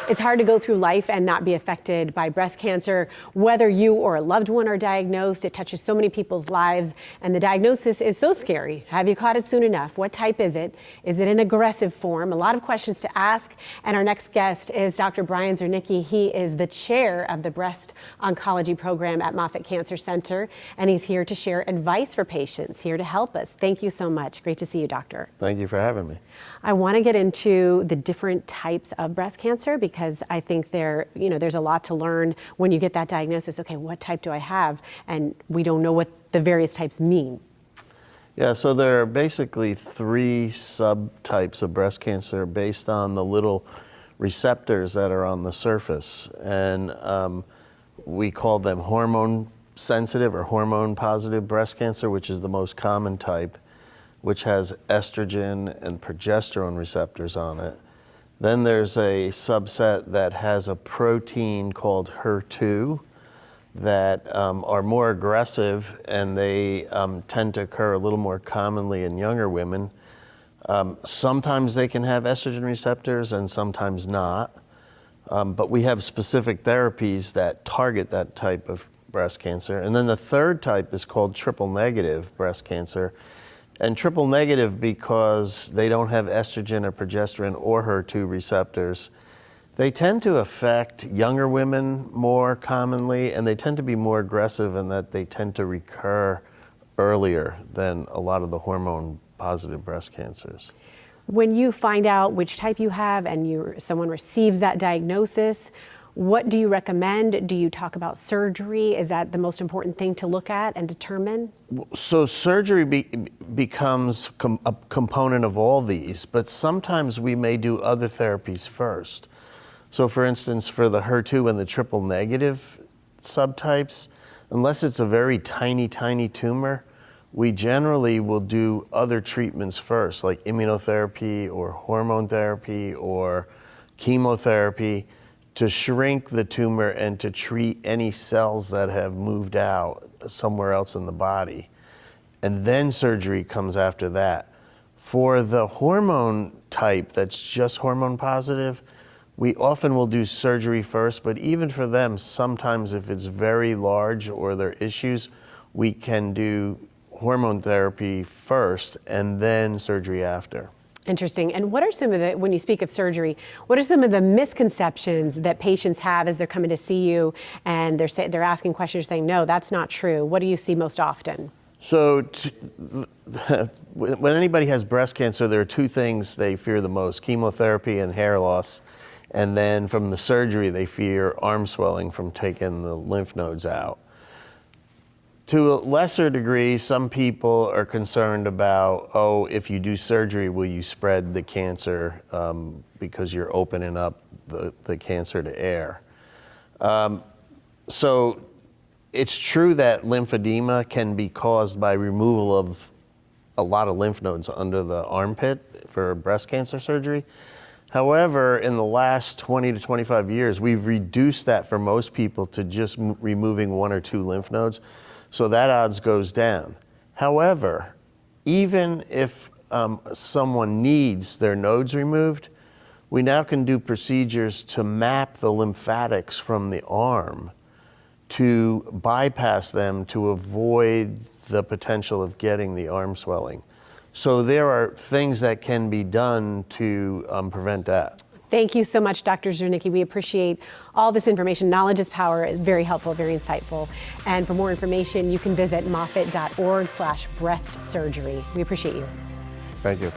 It's hard to go through life and not be affected by breast cancer. Whether you or a loved one are diagnosed, it touches so many people's lives, and the diagnosis is so scary. Have you caught it soon enough? What type is it? Is it an aggressive form? A lot of questions to ask, and our next guest is Dr. Brian Czerniecki. He is the chair of the Breast Oncology program at Moffitt Cancer Center, and he's here to share advice for patients, here to help us. Thank you so much. Great to see you, doctor. Thank you for having me. I want to get into the different types of breast cancer because I think there's a lot to learn when you get that diagnosis. Okay, what type do I have? And we don't know what the various types mean. Yeah, so there are basically 3 subtypes of breast cancer based on the little receptors that are on the surface. And we call them hormone sensitive or hormone positive breast cancer, which is the most common type, which has estrogen and progesterone receptors on it. Then there's a subset that has a protein called HER2 that are more aggressive, and they tend to occur a little more commonly in younger women. Sometimes they can have estrogen receptors and sometimes not, but we have specific therapies that target that type of breast cancer. And then the third type is called triple negative breast cancer. And triple negative because they don't have estrogen or progesterone or HER2 receptors. They tend to affect younger women more commonly, and they tend to be more aggressive in that they tend to recur earlier than a lot of the hormone positive breast cancers. When you find out which type you have and someone receives that diagnosis, what do you recommend? Do you talk about surgery? Is that the most important thing to look at and determine? So surgery becomes a component of all these, but sometimes we may do other therapies first. So for instance, for the HER2 and the triple negative subtypes, unless it's a very tiny, tiny tumor, we generally will do other treatments first, like immunotherapy or hormone therapy or chemotherapy, to shrink the tumor and to treat any cells that have moved out somewhere else in the body. And then surgery comes after that. For the hormone type that's just hormone positive, we often will do surgery first, but even for them, sometimes if it's very large or there are issues, we can do hormone therapy first and then surgery after. Interesting. And what are some of when you speak of surgery, what are some of the misconceptions that patients have as they're coming to see you and they're asking questions saying, no, that's not true? What do you see most often? So when anybody has breast cancer, there are 2 things they fear the most: chemotherapy and hair loss. And then from the surgery, they fear arm swelling from taking the lymph nodes out. To a lesser degree, some people are concerned about, oh, if you do surgery, will you spread the cancer because you're opening up the cancer to air? So it's true that lymphedema can be caused by removal of a lot of lymph nodes under the armpit for breast cancer surgery. However, in the last 20 to 25 years, we've reduced that for most people to just removing 1 or 2 lymph nodes. So that odds goes down. However, even if someone needs their nodes removed, we now can do procedures to map the lymphatics from the arm to bypass them to avoid the potential of getting the arm swelling. So there are things that can be done to prevent that. Thank you so much, Dr. Czerniecki. We appreciate all this information. Knowledge is power. It's very helpful, very insightful. And for more information, you can visit moffitt.org/breast surgery. We appreciate you. Thank you.